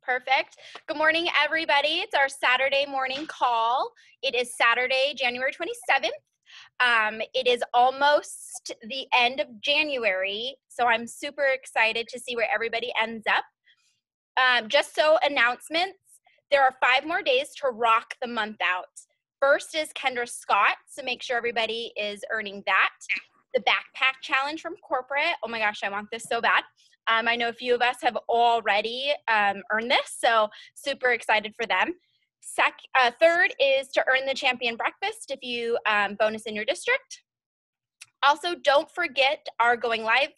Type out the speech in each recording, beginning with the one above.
Perfect. Good morning, everybody. It's our Saturday morning call. It is Saturday, January 27th. It is almost the end of January, so I'm super excited to see where everybody ends up. Just so announcements, there are 5 more days to rock the month out. First is Kendra Scott, so make sure everybody is earning that. The backpack challenge from corporate. Oh my gosh, I want this so bad. I know a few of us have already earned this, so super excited for them. Third is to earn the champion breakfast if you bonus in your district. Also, don't forget our going live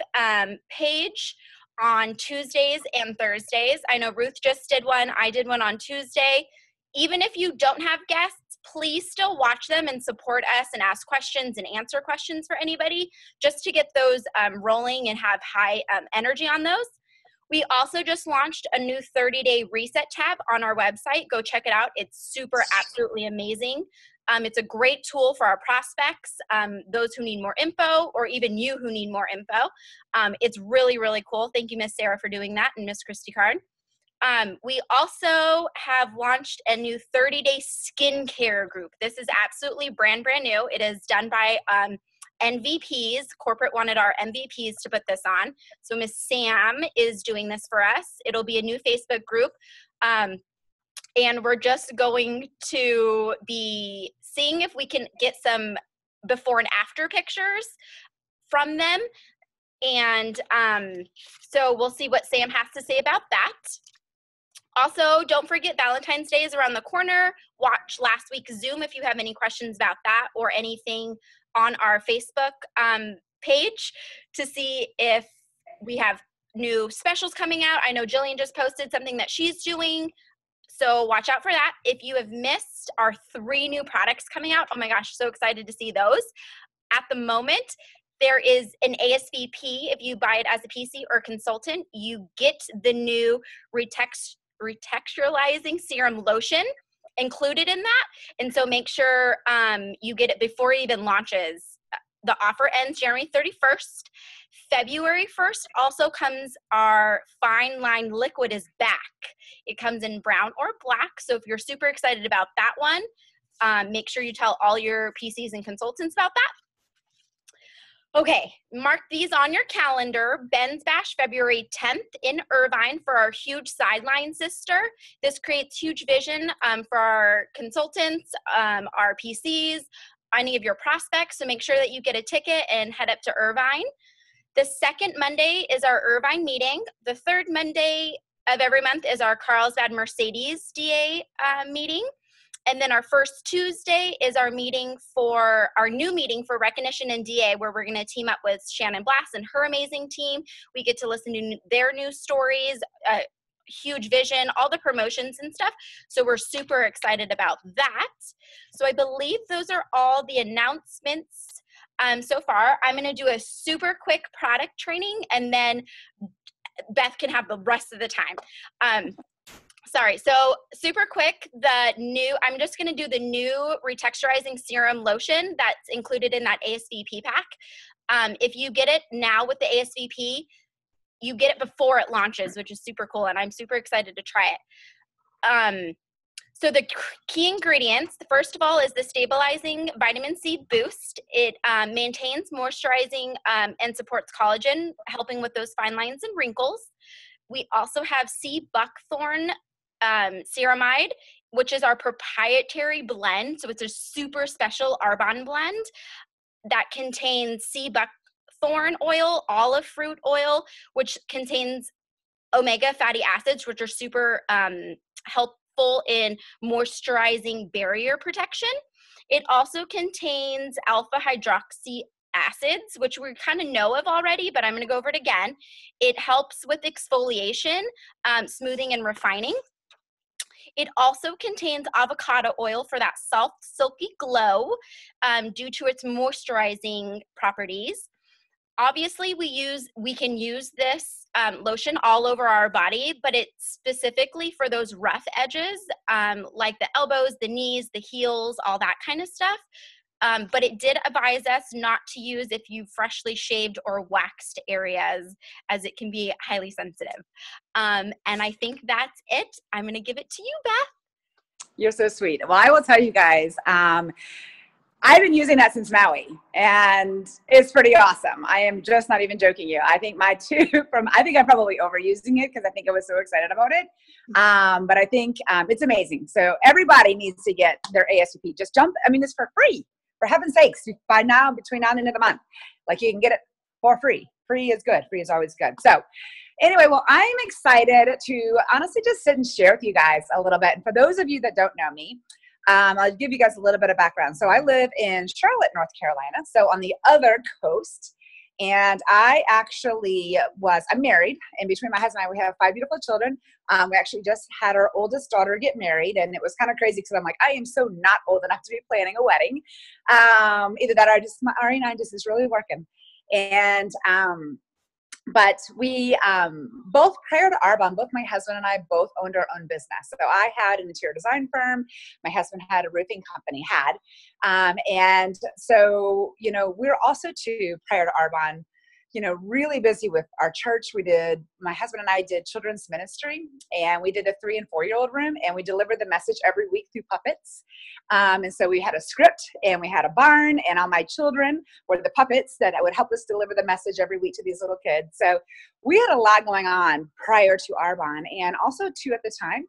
page on Tuesdays and Thursdays. I know Ruth just did one. I did one on Tuesday. Even if you don't have guests, please still watch them and support us and ask questions and answer questions for anybody, just to get those rolling and have high energy on those. We also just launched a new 30-day reset tab on our website. Go check it out. It's super, absolutely amazing. It's a great tool for our prospects, those who need more info, or even you who need more info. It's really, really cool. Thank you, Miss Sarah, for doing that, and Miss Christy Card. We also have launched a new 30-day skincare group. This is absolutely brand new. It is done by NVPs. Corporate wanted our MVPs to put this on. So Miss Sam is doing this for us. It'll be a new Facebook group. And we're just going to be seeing if we can get some before and after pictures from them. And so we'll see what Sam has to say about that. Also, don't forget Valentine's Day is around the corner. Watch last week's Zoom if you have any questions about that or anything on our Facebook page to see if we have new specials coming out. I know Jillian just posted something that she's doing, so watch out for that. If you have missed our 3 new products coming out, oh my gosh, so excited to see those. At the moment, there is an ASVP. If you buy it as a PC or consultant, you get the new retexturalizing serum lotion included in that, and so make sure you get it before it even launches. The offer ends January 31st. February 1st also comes our fine line liquid is back. It comes in brown or black, so if you're super excited about that one, make sure you tell all your PCs and consultants about that. Okay, mark these on your calendar. Ben's Bash, February 10th in Irvine for our huge sideline sister. This creates huge vision for our consultants, our PCs, any of your prospects, so make sure that you get a ticket and head up to Irvine. The second Monday is our Irvine meeting. The third Monday of every month is our Carlsbad Mercedes DA meeting. And then our first Tuesday is our new meeting for Recognition and DA, where we're going to team up with Shannon Blass and her amazing team. We get to listen to their news stories, huge vision, all the promotions and stuff. So we're super excited about that. So I believe those are all the announcements so far. I'm going to do a super quick product training, and then Beth can have the rest of the time. Sorry, so super quick, I'm just gonna do the new retexturizing serum lotion that's included in that ASVP pack. If you get it now with the ASVP, you get it before it launches, which is super cool, and I'm super excited to try it. So the key ingredients, first of all, is the stabilizing vitamin C boost. It maintains moisturizing and supports collagen, helping with those fine lines and wrinkles. We also have sea buckthorn ceramide, which is our proprietary blend. So it's a super special Arbonne blend that contains sea buckthorn oil, olive fruit oil, which contains omega fatty acids, which are super helpful in moisturizing barrier protection. It also contains alpha hydroxy acids, which we kind of know of already, but I'm going to go over it again. It helps with exfoliation, smoothing, and refining. It also contains avocado oil for that soft, silky glow due to its moisturizing properties. Obviously, we can use this lotion all over our body, but it's specifically for those rough edges, like the elbows, the knees, the heels, all that kind of stuff. But it did advise us not to use if you freshly shaved or waxed areas, as it can be highly sensitive. And I think that's it. I'm going to give it to you, Beth. You're so sweet. Well, I will tell you guys, I've been using that since Maui, and it's pretty awesome. I am just not even joking you. I think I think I'm probably overusing it because I think I was so excited about it. But I think it's amazing. So everybody needs to get their ASVP. Just jump. I mean, it's for free. For heaven's sakes, between now and the end of the month. Like, you can get it for free. Free is good. Free is always good. So anyway, well, I'm excited to honestly just sit and share with you guys a little bit. And for those of you that don't know me, I'll give you guys a little bit of background. So I live in Charlotte, North Carolina, so on the other coast. And I'm married, and between my husband and I, we have 5 beautiful children. We actually just had our oldest daughter get married, and it was kind of crazy because I'm like, I am so not old enough to be planning a wedding. Either that or my RE9 just is really working. And but we both, prior to Arbonne, both my husband and I both owned our own business. So I had an interior design firm. My husband had a roofing company, and so, we were also too, prior to Arbonne, really busy with our church. My husband and I did children's ministry, and we did a 3- and 4-year-old room, and we delivered the message every week through puppets. And so we had a script, and we had a barn, and all my children were the puppets that would help us deliver the message every week to these little kids. So we had a lot going on prior to Arbonne, and also too, at the time,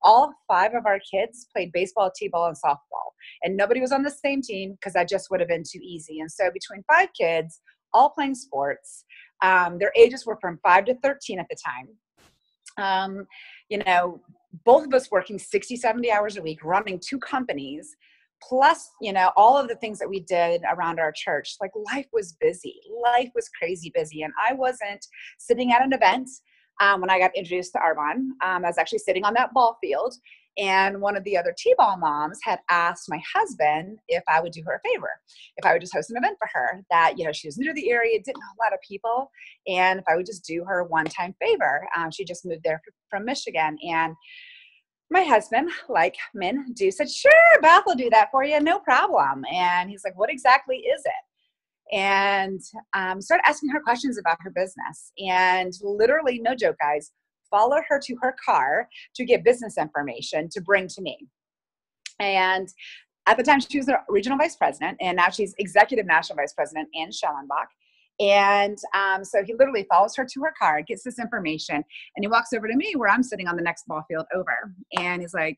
all 5 of our kids played baseball, t-ball, and softball, and nobody was on the same team because that just would have been too easy. And so between 5 kids, all playing sports, their ages were from 5 to 13 at the time. Both of us working 60, 70 hours a week, running 2 companies, plus, all of the things that we did around our church. Like, life was busy. Life was crazy busy. And I wasn't sitting at an event when I got introduced to Arbonne. I was actually sitting on that ball field, and one of the other T-ball moms had asked my husband if I would do her a favor, if I would just host an event for her that, she was new to the area, didn't know a lot of people, and if I would just do her a one-time favor. She just moved there from Michigan, and my husband, like men do, said, "Sure, Beth will do that for you, no problem." And he's like, "What exactly is it?" And started asking her questions about her business, and literally, no joke, guys, followed her to her car to get business information to bring to me. And at the time, she was the regional vice president, and now she's executive national vice president in Schellenbach. And so he literally follows her to her car, gets this information, and he walks over to me where I'm sitting on the next ball field over. And he's like,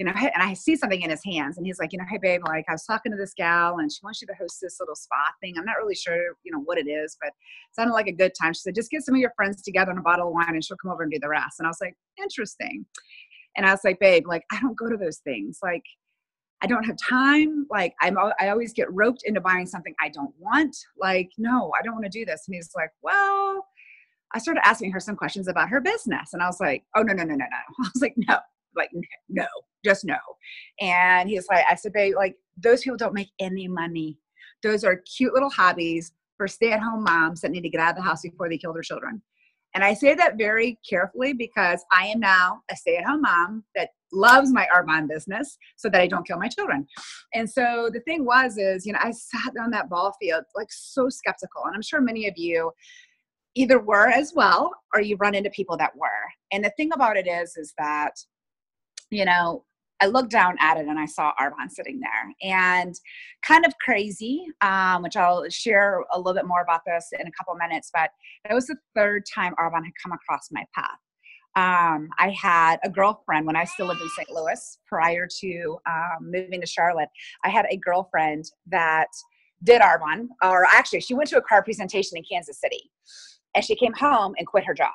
and I see something in his hands, and he's like, "Hey babe, like, I was talking to this gal, and she wants you to host this little spa thing. I'm not really sure, what it is, but it sounded like a good time." She said, "Just get some of your friends together and a bottle of wine, and she'll come over and do the rest." And I was like, "Interesting." And I was like, "Babe, like, I don't go to those things. Like, I don't have time. Like, I always get roped into buying something I don't want. Like, no, I don't want to do this." And he's like, "Well," I started asking her some questions about her business, and I was like, "Oh, no. I was like, "No, like, no, just no." And he's like, I said, "Babe, like, those people don't make any money. Those are cute little hobbies for stay-at-home moms that need to get out of the house before they kill their children." And I say that very carefully because I am now a stay-at-home mom that loves my Arbonne business so that I don't kill my children. And so the thing is, I sat on that ball field, like, so skeptical. And I'm sure many of you either were as well, or you run into people that were. And the thing about it is that, I looked down at it and I saw Arbonne sitting there, and kind of crazy, which I'll share a little bit more about this in a couple of minutes, but that was the 3rd time Arbonne had come across my path. I had a girlfriend when I still lived in St. Louis prior to moving to Charlotte. I had a girlfriend that did Arbonne, or actually she went to a car presentation in Kansas City, and she came home and quit her job.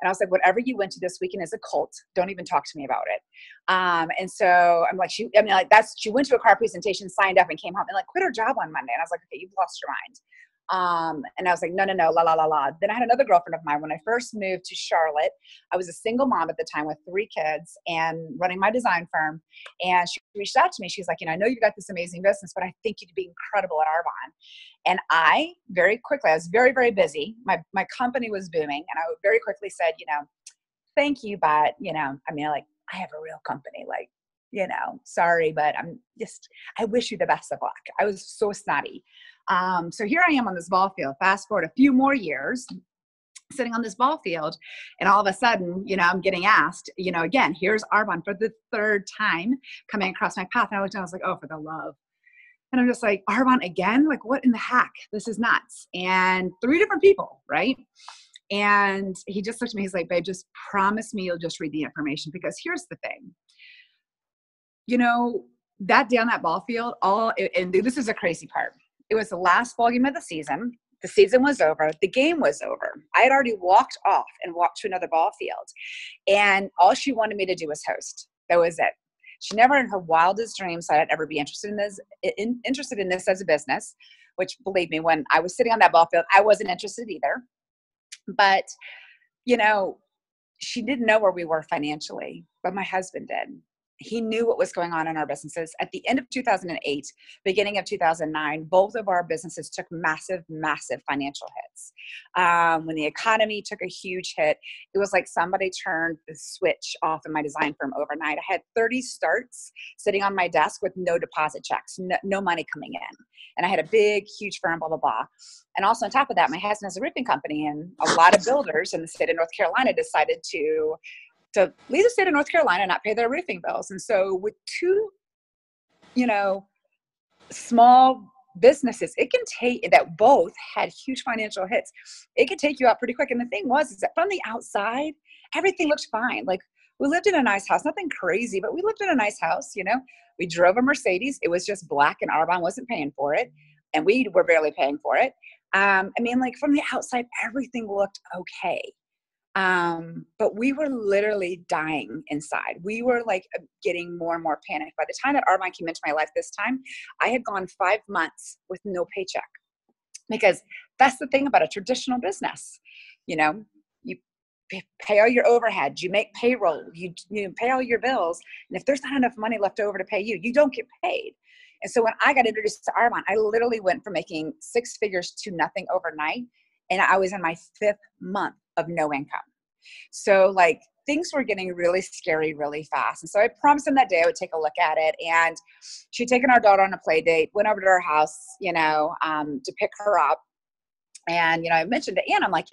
And I was like, "Whatever you went to this weekend is a cult. Don't even talk to me about it." And so I'm like, she went to a car presentation, signed up, and came home and, like, quit her job on Monday. And I was like, "Okay, you've lost your mind." And I was like, no, la, la, la, la. Then I had another girlfriend of mine when I first moved to Charlotte. I was a single mom at the time with 3 kids and running my design firm. And she reached out to me. She's like, "I know you've got this amazing business, but I think you'd be incredible at Arbonne." And I very quickly, I was very, very busy. My company was booming. And I very quickly said, "Thank you, but, I have a real company. Like, sorry, but I wish you the best of luck. I was so snotty. So here I am on this ball field, fast forward a few more years, sitting on this ball field, and all of a sudden, I'm getting asked, again, here's Arbonne for the third time coming across my path. And I looked down, I was like, oh, for the love. And I'm just like, Arbonne again? Like, what in the heck? This is nuts. And 3 different people, right? And he just looked at me, he's like, babe, just promise me you'll just read the information, because here's the thing. That day on that ball field, and this is a crazy part. It was the last ball game of the season. The season was over. The game was over. I had already walked off and walked to another ball field. And all she wanted me to do was host. That was it. She never in her wildest dreams thought I'd ever be interested in this as a business, which, believe me, when I was sitting on that ball field, I wasn't interested either. But, she didn't know where we were financially, but my husband did. He knew what was going on in our businesses. At the end of 2008, beginning of 2009, both of our businesses took massive, massive financial hits. When the economy took a huge hit, it was like somebody turned the switch off in my design firm overnight. I had 30 starts sitting on my desk with no deposit checks, no money coming in. And I had a big, huge firm, blah, blah, blah. And also on top of that, my husband has a roofing company, and a lot of builders in the state of North Carolina decided to leave the state of North Carolina and not pay their roofing bills. And so with 2, small businesses, it can take that both had huge financial hits. It could take you out pretty quick. And the thing is that from the outside, everything looked fine. Like, we lived in a nice house, nothing crazy, but we lived in a nice house. We drove a Mercedes. It was just black, and Arbonne wasn't paying for it. And we were barely paying for it. From the outside, everything looked okay. But we were literally dying inside. We were like getting more and more panicked. By the time that Arbonne came into my life this time, I had gone 5 months with no paycheck, because that's the thing about a traditional business. You pay all your overhead, you make payroll, you pay all your bills. And if there's not enough money left over to pay you don't get paid. And so when I got introduced to Arbonne, I literally went from making 6 figures to nothing overnight. And I was in my 5th month of no income. So things were getting really scary really fast. And so I promised him that day I would take a look at it. And she'd taken our daughter on a play date, went over to her house, to pick her up. And, I mentioned to Ann, I'm like,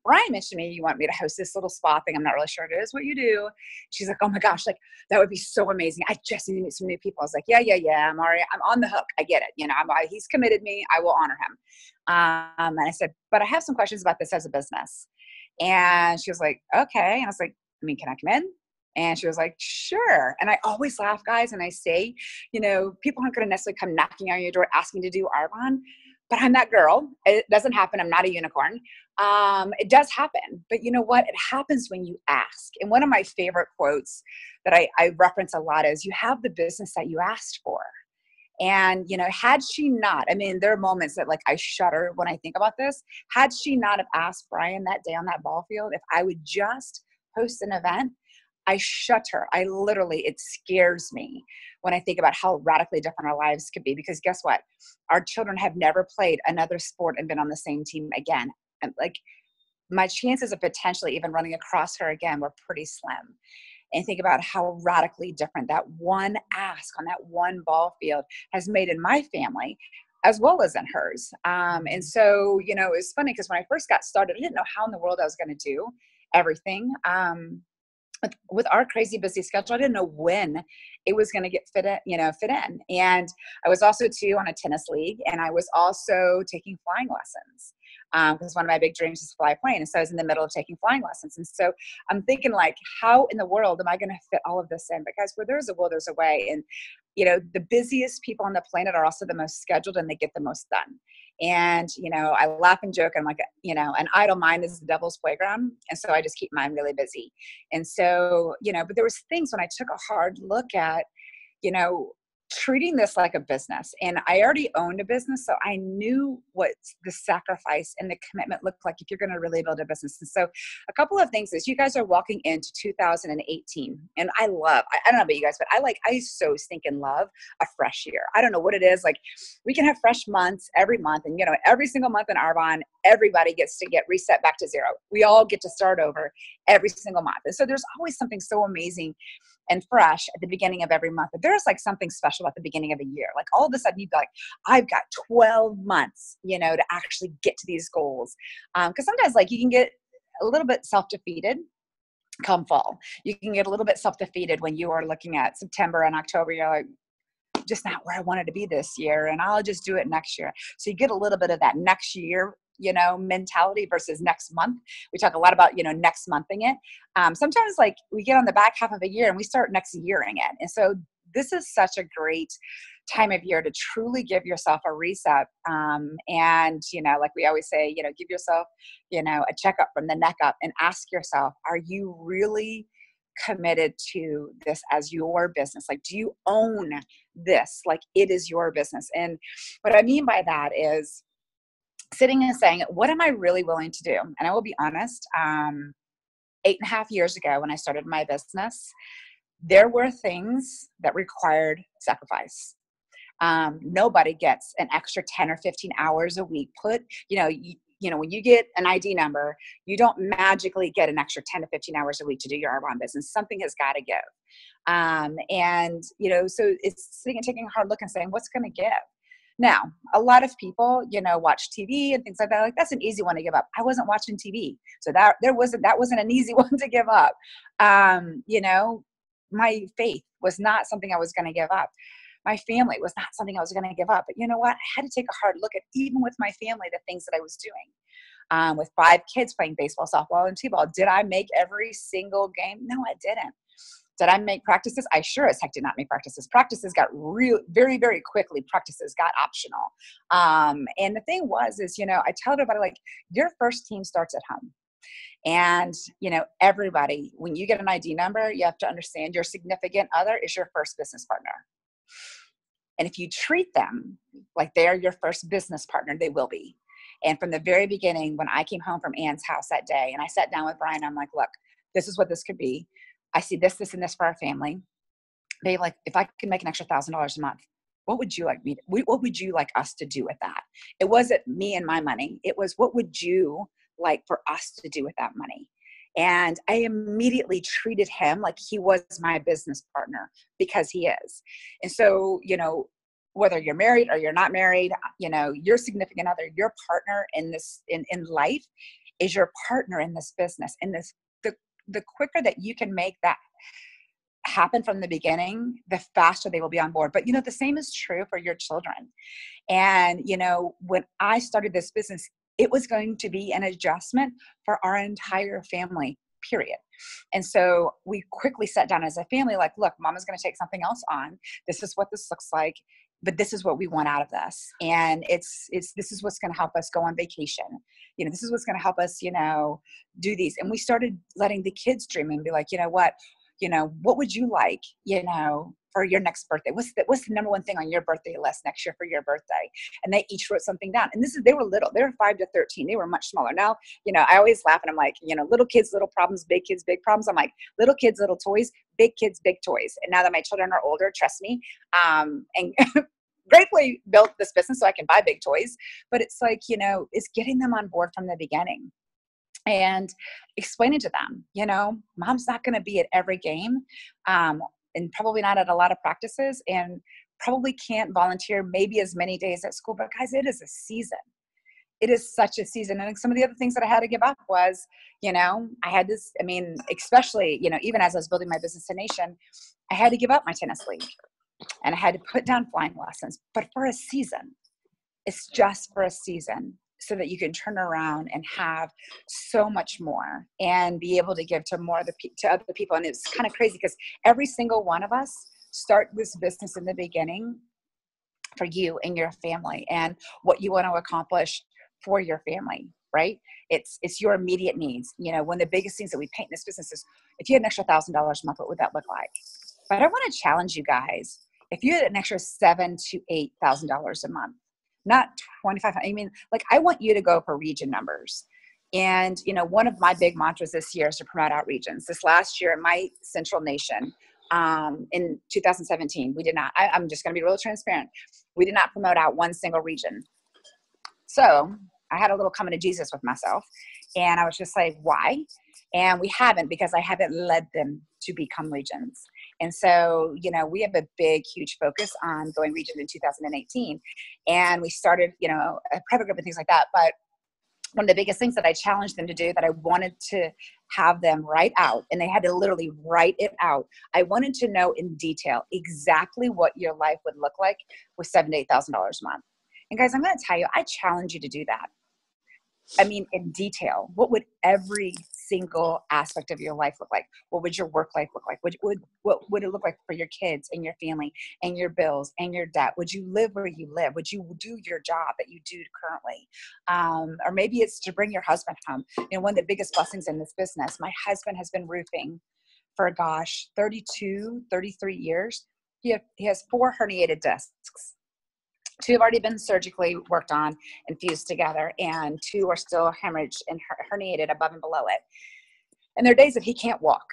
Brian mentioned to me, you want me to host this little spa thing. I'm not really sure it is what you do. She's like, oh my gosh, that would be so amazing. I just need to meet some new people. I was like, yeah. I'm on the hook. I get it. He's committed me. I will honor him. And I said, but I have some questions about this as a business. And she was like, okay. And I was like, can I come in? And she was like, sure. And I always laugh, guys. And I say, people aren't going to necessarily come knocking on your door asking to do Arbonne, but I'm that girl. It doesn't happen. I'm not a unicorn. It does happen. But you know what? It happens when you ask. And one of my favorite quotes that I reference a lot is, you have the business that you asked for. And, had she not, there are moments that I shudder when I think about this. Had she not have asked Brian that day on that ball field if I would just host an event, I shudder. It scares me when I think about how radically different our lives could be. Because guess what? Our children have never played another sport and been on the same team again. And my chances of potentially even running across her again were pretty slim. And think about how radically different that one ask on that one ball field has made in my family, as well as in hers. And so, it was funny because when I first got started, I didn't know how in the world I was going to do everything. With our crazy busy schedule, I didn't know when it was going to get fit in. And I was also on a tennis league, and I was also taking flying lessons. Because one of my big dreams is to fly a plane. And so I was in the middle of taking flying lessons. And so I'm thinking how in the world am I going to fit all of this in? Because where there's a will, there's a way. And, the busiest people on the planet are also the most scheduled, and they get the most done. And, I laugh and joke. I'm like, an idle mind is the devil's playground. And so I just keep mine really busy. And so, but there was things when I took a hard look at, treating this like a business. And I already owned a business, so I knew what the sacrifice and the commitment looked like if you're going to really build a business. And so a couple of things is you guys are walking into 2018, and I love, I don't know about you guys, but I so stinking love a fresh year. I don't know what it is. Like, we can have fresh months every month, and every single month in Arbonne, everybody gets to get reset back to zero. We all get to start over every single month. And so there's always something so amazing and fresh at the beginning of every month. But there's like something special at the beginning of a year. Like, all of a sudden you'd be like, I've got 12 months, to actually get to these goals. Because sometimes, like, you can get a little bit self-defeated come fall. You can get a little bit self-defeated when you are looking at September and October. You're like, just not where I wanted to be this year, and I'll just do it next year. So you get a little bit of that next year, mentality versus next month. We talk a lot about, next monthing it. Sometimes, like, we get on the back half of a year and we start next yearing it. And so this is such a great time of year to truly give yourself a reset. And, like we always say, give yourself, a checkup from the neck up, and ask yourself, are you really committed to this as your business? Like, do you own this? Like, it is your business. And what I mean by that is sitting and saying, what am I really willing to do? And I will be honest, 8.5 years ago when I started my business, there were things that required sacrifice. Nobody gets an extra 10 or 15 hours a week put, when you get an ID number, you don't magically get an extra 10 to 15 hours a week to do your Arbonne business. Something has got to give. So it's sitting and taking a hard look and saying, what's going to give? Now, a lot of people, watch TV and things like that. Like, that's an easy one to give up. I wasn't watching TV. So that wasn't an easy one to give up. My faith was not something I was going to give up. My family was not something I was going to give up. But you know what? I had to take a hard look at, even with my family, the things that I was doing. With 5 kids playing baseball, softball, and t-ball, did I make every single game? No, I didn't. Did I make practices? I sure as heck did not make practices. Practices got very, very quickly. Practices got optional. And the thing is, I tell everybody, like, your first team starts at home. And, everybody, when you get an ID number, you have to understand your significant other is your first business partner. And if you treat them like they're your first business partner, they will be. And from the very beginning, when I came home from Ann's house that day, and I sat down with Brian, I'm like, look, this is what this could be. I see this, and this for our family. They like, if I could make an extra $1,000 a month, what would you like me to, what would you like us to do with that? It wasn't me and my money. It was, what would you like for us to do with that money? And I immediately treated him like he was my business partner, because he is. And so, whether you're married or you're not married, your significant other, your partner in this, in life, is your partner in this business. And the quicker that you can make that happen from the beginning, the faster they will be on board. But, the same is true for your children. And, when I started this business, it was going to be an adjustment for our entire family, period. And so we quickly sat down as a family, like, look, Mama's going to take something else on. This is what this looks like, but this is what we want out of this. And this is what's going to help us go on vacation. This is what's going to help us, do these. And we started letting the kids dream and be like, what would you like, for your next birthday? What's the number one thing on your birthday list next year for your birthday? And they each wrote something down. And they were little. They were 5 to 13. They were much smaller. Now, I always laugh and I'm like, little kids, little problems, big kids, big problems. I'm like, little kids, little toys, big kids, big toys. And now that my children are older, trust me, and gratefully built this business so I can buy big toys. But it's like, it's getting them on board from the beginning. And explaining to them, Mom's not going to be at every game, and probably not at a lot of practices, and probably can't volunteer maybe as many days at school. But guys, it is a season. It is such a season. And some of the other things that I had to give up was, I had this, especially, even as I was building my business in Nation, I had to give up my tennis league, and I had to put down flying lessons, but for a season. It's just for a season, so that you can turn around and have so much more and be able to give to to other people. And it's kind of crazy because every single one of us start this business in the beginning for you and your family and what you want to accomplish for your family, right? It's your immediate needs. One of the biggest things that we paint in this business is, if you had an extra $1,000 a month, what would that look like? But I want to challenge you guys. if you had an extra $7,000 to $8,000 a month, not 2,500. I mean, like, I want you to go for region numbers. And, you know, one of my big mantras this year is to promote out regions. This last year in my central nation, in 2017, we did not, I'm just going to be real transparent. We did not promote out one single region. So I had a little coming to Jesus with myself, and I was just like, why? And we haven't, because I haven't led them to become regions. And so, you know, we have a big, huge focus on going region in 2018. And we started, you know, a private group and things like that. But one of the biggest things that I challenged them to do, that I wanted to have them write out, and they had to literally write it out. I wanted to know in detail exactly what your life would look like with $7,000 to $8,000 a month. And guys, I'm going to tell you, I challenge you to do that. I mean, in detail, what would every single aspect of your life look like? What would your work life look like? What would it look like for your kids and your family and your bills and your debt? Would you live where you live? Would you do your job that you do currently? Or maybe it's to bring your husband home. You know, one of the biggest blessings in this business, my husband has been roofing for, 32, 33 years. He has 4 herniated discs. 2 have already been surgically worked on and fused together, and 2 are still hemorrhaged and herniated above and below it. And there are days that he can't walk.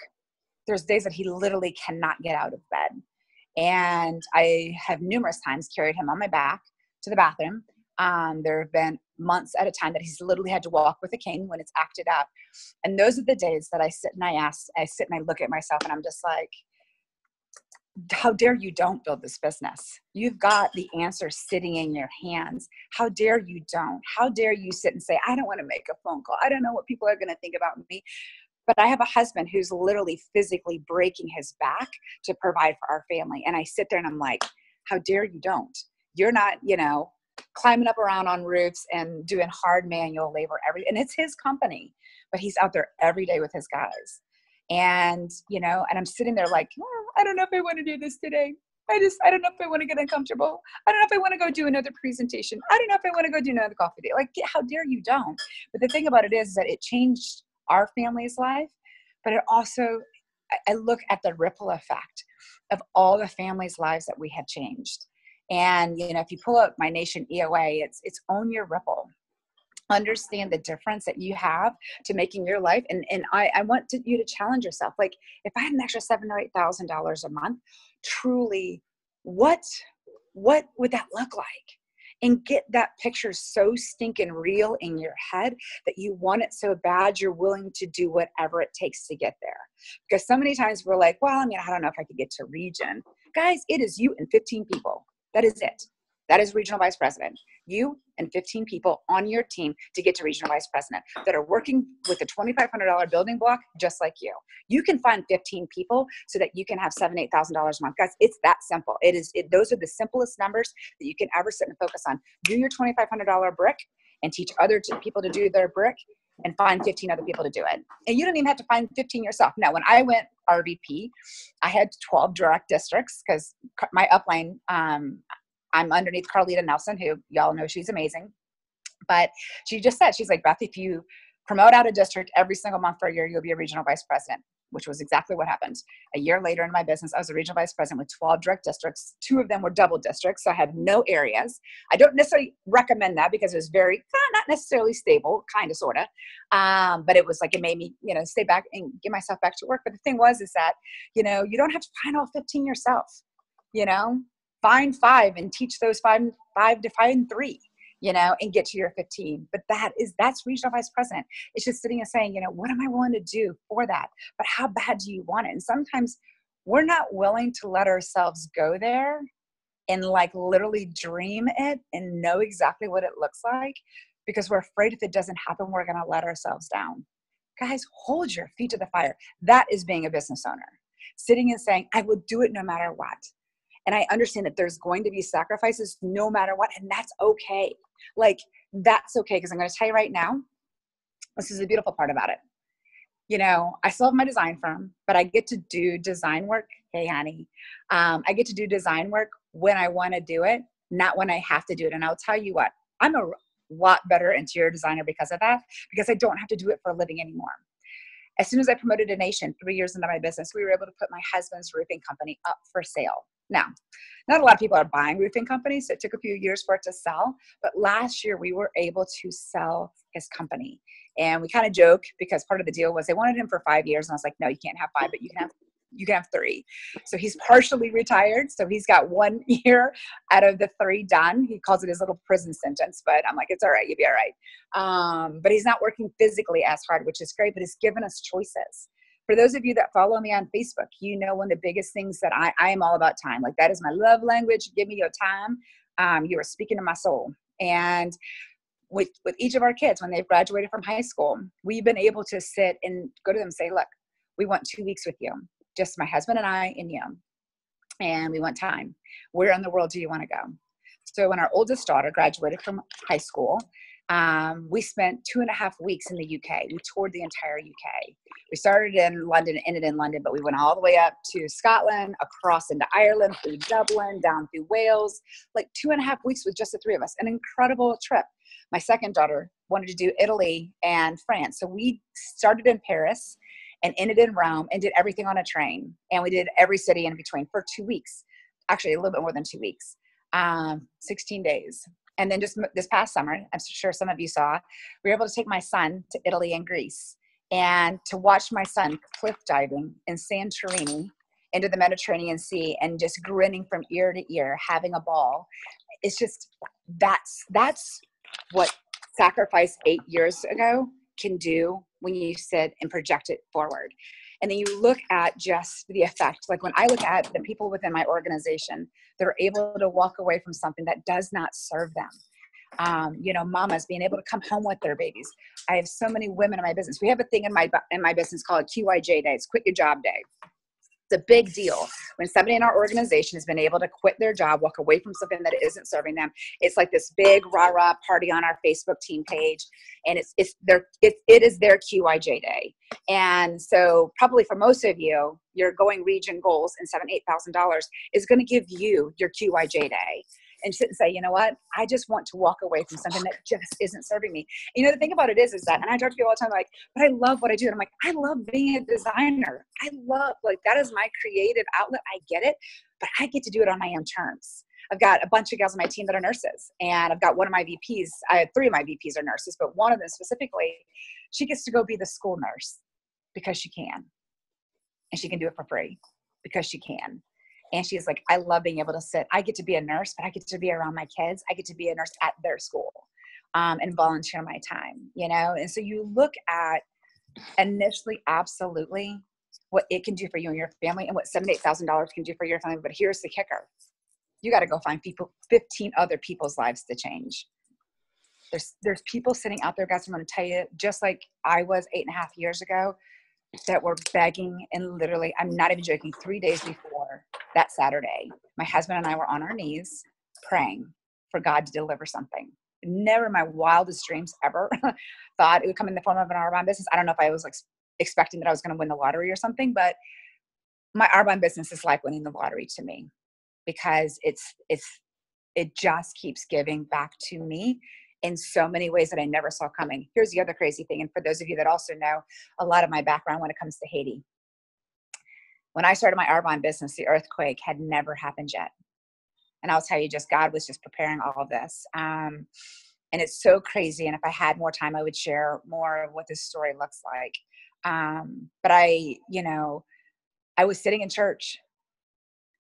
There's days that he literally cannot get out of bed. And I have numerous times carried him on my back to the bathroom. There have been months at a time that he's literally had to walk with a cane when it's acted up. And those are the days that I sit and I look at myself, and I'm just like, how dare you don't build this business? You've got the answer sitting in your hands. How dare you don't? How dare you sit and say, I don't want to make a phone call. I don't know what people are going to think about me. But I have a husband who's literally physically breaking his back to provide for our family. And I sit there and I'm like, how dare you don't? You're not, you know, climbing up around on roofs and doing hard manual labor and it's his company, but he's out there every day with his guys. And, you know, and I'm sitting there like, I don't know if I want to do this today. I don't know if I want to get uncomfortable. I don't know if I want to go do another presentation. I don't know if I want to go do another coffee date. Like, how dare you don't? But the thing about it is that it changed our family's life, but it also, I look at the ripple effect of all the families' lives that we have changed. And, you know, if you pull up my nation EOA, it's own your ripple. Understand the difference that you have to making your life. And I want you to challenge yourself. Like, if I had an extra $7,000 or $8,000 a month, truly, what would that look like? And get that picture so stinking real in your head that you want it so bad you're willing to do whatever it takes to get there. Because so many times we're like, well, I mean, I don't know if I could get to region. Guys, it is you and 15 people. That is it. That is regional vice president. You and 15 people on your team to get to regional vice president that are working with a $2,500 building block just like you. You can find 15 people so that you can have $7,000, $8,000 a month. Guys, it's that simple. Those are the simplest numbers that you can ever sit and focus on. Do your $2,500 brick and teach other people to do their brick and find 15 other people to do it. And you don't even have to find 15 yourself. Now, when I went RVP, I had 12 direct districts because my upline, I'm underneath Carlita Nelson, who y'all know she's amazing. But she just said, she's like, Beth, if you promote out a district every single month for a year, you'll be a regional vice president, which was exactly what happened. A year later in my business, I was a regional vice president with 12 direct districts. 2 of them were double districts, so I had no areas. I don't necessarily recommend that because it was very, not necessarily stable, kind of, sort of. But it was like, it made me, you know, stay back and get myself back to work. But the thing is that, you know, you don't have to find all 15 yourself, you know. Find 5 and teach those 5 to find 3, you know, and get to your 15. But that's regional vice president. It's just sitting and saying, you know, what am I willing to do for that? But how bad do you want it? And sometimes we're not willing to let ourselves go there and like literally dream it and know exactly what it looks like because we're afraid if it doesn't happen, we're going to let ourselves down. Guys, hold your feet to the fire. That is being a business owner. Sitting and saying, I will do it no matter what. And I understand that there's going to be sacrifices no matter what. And that's okay. Like, that's okay. Because I'm going to tell you right now, this is the beautiful part about it. You know, I still have my design firm, but I get to do design work. Hey, honey. I get to do design work when I want to do it, not when I have to do it. And I'll tell you what, I'm a lot better interior designer because of that, because I don't have to do it for a living anymore. As soon as I promoted a nation 3 years into my business, we were able to put my husband's roofing company up for sale. Now, not a lot of people are buying roofing companies, so it took a few years for it to sell. But last year, we were able to sell his company. And we kind of joke because part of the deal was they wanted him for 5 years. And I was like, no, you can't have 5, but you can have 3. So he's partially retired. So he's got 1 year out of the 3 done. He calls it his little prison sentence, but I'm like, it's all right. You'll be all right. But he's not working physically as hard, which is great, but it's given us choices. For those of you that follow me on Facebook, you know, one of the biggest things that I am all about time. Like, that is my love language. Give me your time. You are speaking to my soul. And with each of our kids, when they've graduated from high school, we've been able to sit and go to them and say, look, we want 2 weeks with you, just my husband and I and you. And we want time. Where in the world do you want to go? So when our oldest daughter graduated from high school, we spent 2.5 weeks in the UK. We toured the entire UK. We started in London, ended in London, but we went all the way up to Scotland, across into Ireland, through Dublin, down through Wales, like 2.5 weeks with just the 3 of us. An incredible trip. My second daughter wanted to do Italy and France. So we started in Paris and ended in Rome and did everything on a train. And we did every city in between for 2 weeks, actually a little bit more than 2 weeks, 16 days. And then just this past summer, I'm sure some of you saw, we were able to take my son to Italy and Greece and to watch my son cliff diving in Santorini into the Mediterranean Sea and just grinning from ear to ear, having a ball. It's just, that's what sacrifice 8 years ago can do when you sit and project it forward. And then you look at just the effect. Like when I look at the people within my organization that are able to walk away from something that does not serve them. Mamas being able to come home with their babies. I have so many women in my business. We have a thing in my business called QIJ Day. It's Quit Your Job Day. It's a big deal when somebody in our organization has been able to quit their job, walk away from something that isn't serving them. It's like this big rah-rah party on our Facebook team page, and it is their QIJ Day. And so probably for most of you, your going region goals and $7,000-8,000 is going to give you your QIJ Day. And sit and say, you know what? I just want to walk away from something that just isn't serving me. The thing about it is that, and I talk to people all the time, like, but I love what I do. And I'm like, I love being a designer. That is my creative outlet. I get it, but I get to do it on my own terms. I've got a bunch of gals on my team that are nurses, and I've got one of my VPs. I had 3 of my VPs are nurses, but one of them specifically, she gets to go be the school nurse because she can, and she can do it for free because she can. And she's like, I love being able to sit. I get to be a nurse, but I get to be around my kids. I get to be a nurse at their school and volunteer my time, And so you look at initially, absolutely, what it can do for you and your family and what $7,000-8,000 can do for your family. But here's the kicker. You got to go find 15 other people's lives to change. There's people sitting out there, guys, I'm going to tell you, just like I was 8.5 years ago, that were begging, and literally, I'm not even joking, 3 days before that Saturday, my husband and I were on our knees praying for God to deliver something. Never in my wildest dreams ever thought it would come in the form of an Arbonne business. I don't know if I was expecting that I was going to win the lottery or something, but my Arbonne business is like winning the lottery to me because it just keeps giving back to me in so many ways that I never saw coming. Here's the other crazy thing. And for those of you that also know a lot of my background when it comes to Haiti, when I started my Arbonne business, the earthquake had never happened yet. And I'll tell you, God was just preparing all of this. And it's so crazy. And if I had more time, I would share more of what this story looks like. But I was sitting in church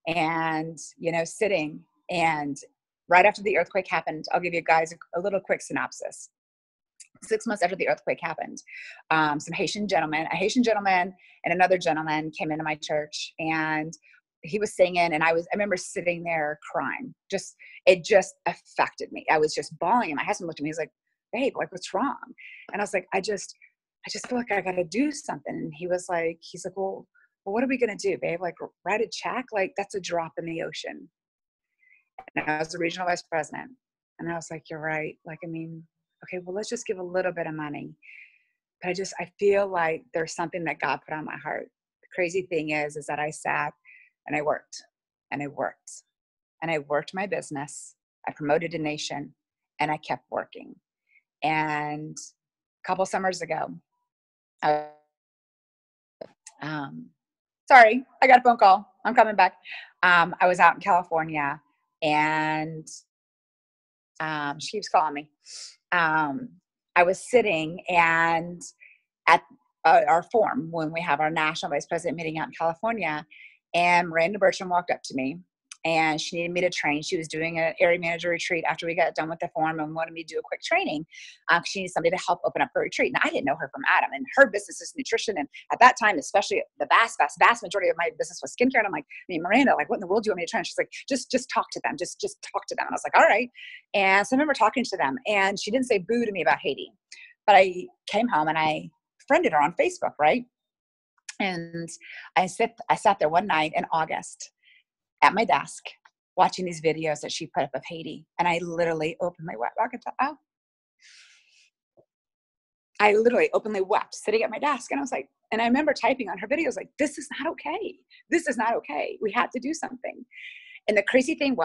and, sitting, and right after the earthquake happened, I'll give you guys a little quick synopsis. 6 months after the earthquake happened, a Haitian gentleman and another gentleman came into my church, and he was singing, and I remember sitting there crying. It just affected me. I was just bawling, and my husband looked at me. He's like, babe, like, what's wrong? And I was like, I just feel like I got to do something. And he's like, well, what are we going to do, babe? Like, write a check? Like, that's a drop in the ocean. And I was the regional vice president. And I was like, you're right. Like, okay, well, let's just give a little bit of money. But I feel like there's something that God put on my heart. The crazy thing is that I sat and I worked and I worked and I worked my business. I promoted a nation and I kept working. And a couple summers ago, sorry, I got a phone call. I'm coming back. I was out in California, and she keeps calling me. I was sitting and at our forum when we have our national vice president meeting out in California, and Miranda Bertram walked up to me, and she needed me to train. She was doing an area manager retreat after we got done with the forum and wanted me to do a quick training. She needed somebody to help open up her retreat. And I didn't know her from Adam, and her business is nutrition. And at that time, especially the vast majority of my business was skincare. And I'm like, Miranda, like, what in the world do you want me to train? She's like, just talk to them. Just talk to them. And I was like, all right. And so I remember talking to them, and she didn't say boo to me about Haiti, but I came home and I friended her on Facebook, right? And I sat there one night in August at my desk watching these videos that she put up of Haiti. And I literally opened my wet rocket. I literally openly wept sitting at my desk. And I was like, and I remember typing on her videos, like, this is not okay. This is not okay. We have to do something. And the crazy thing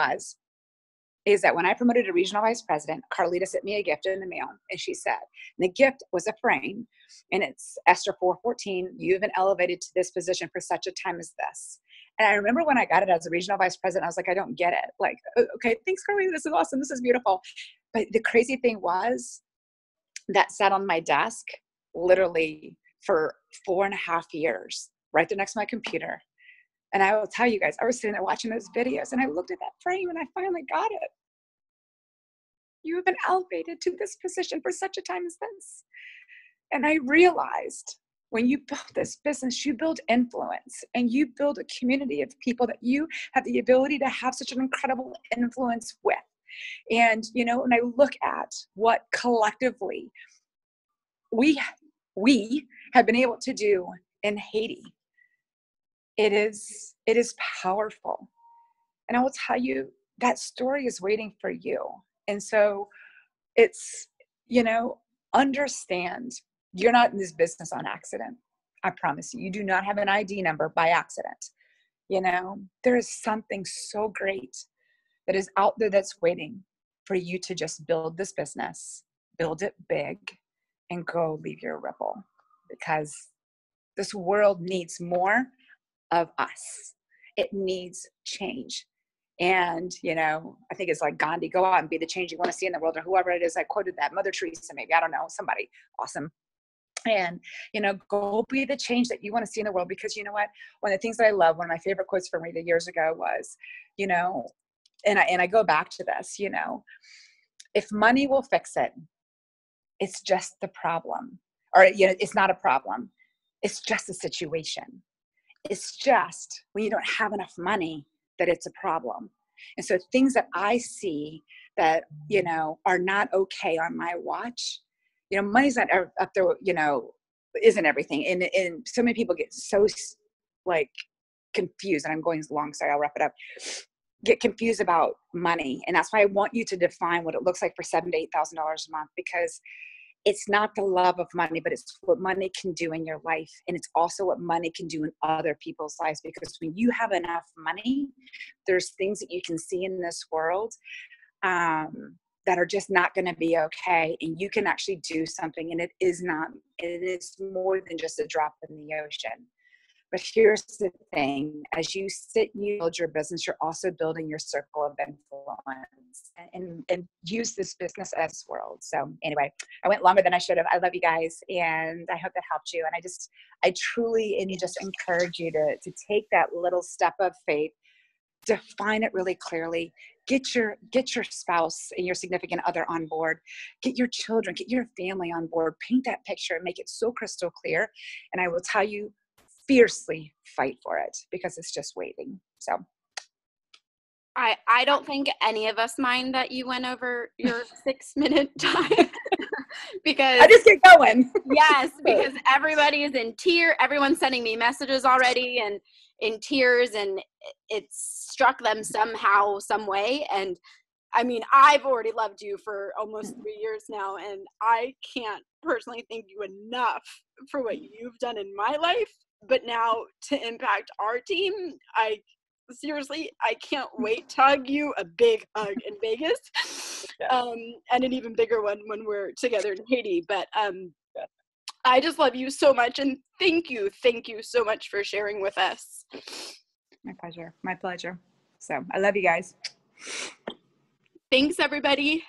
is that when I promoted a regional vice president, Carlita sent me a gift in the mail, and she said, and the gift was a frame, and it's Esther 4:14. You've been elevated to this position for such a time as this. And I remember when I got it as a regional vice president, I was like, I don't get it. Like, okay, thanks, Carlita. This is awesome. This is beautiful. But the crazy thing was that sat on my desk literally for 4.5 years, right there next to my computer. And I will tell you guys, I was sitting there watching those videos, and I looked at that frame, and I finally got it. You have been elevated to this position for such a time as this. And I realized when you build this business, you build influence, and you build a community of people that you have the ability to have such an incredible influence with. And, when I look at what collectively we have been able to do in Haiti, it is powerful. And I will tell you, that story is waiting for you. And so it's, understand you're not in this business on accident. I promise you, you do not have an ID number by accident. There is something so great that is out there that's waiting for you to just build this business, build it big, and go leave your ripple, because this world needs more of us. It needs change. And, I think it's like Gandhi, go out and be the change you want to see in the world, or whoever it is. I quoted that, Mother Teresa, maybe, I don't know, somebody awesome. And, go be the change that you want to see in the world, because you know what, one of the things that I love, one of my favorite quotes from Rita years ago was, and I go back to this, if money will fix it, it's just the problem. Or, it's not a problem. It's just a situation. It's just when you don't have enough money that it's a problem. And so things that I see that, are not okay on my watch, money's not up there, isn't everything. And so many people get so like confused, and I'm going long, sorry, I'll wrap it up. Get confused about money. And that's why I want you to define what it looks like for $7,000 to $8,000 a month, because it's not the love of money, but it's what money can do in your life. And it's also what money can do in other people's lives, because when you have enough money, there's things that you can see in this world that are just not going to be okay. And you can actually do something, and it is more than just a drop in the ocean. But here's the thing, as you sit and you build your business, you're also building your circle of influence, and use this business as world. So anyway, I went longer than I should have. I love you guys, and I hope that helped you. And I truly, and you just encourage you to take that little step of faith, define it really clearly, get your spouse and your significant other on board, get your children, get your family on board, paint that picture and make it so crystal clear. And I will tell you, fiercely fight for it, because it's just waiting. So I don't think any of us mind that you went over your 6-minute time because I just get going. Yes, because everybody is in tears. Everyone's sending me messages already and in tears, and it struck them somehow, some way. And I mean, I've already loved you for almost 3 years now, and I can't personally thank you enough for what you've done in my life. But now to impact our team, I can't wait to hug you a big hug in Vegas, and an even bigger one when we're together in Haiti. But I just love you so much, and thank you so much for sharing with us. My pleasure. My pleasure. So I love you guys. Thanks, everybody.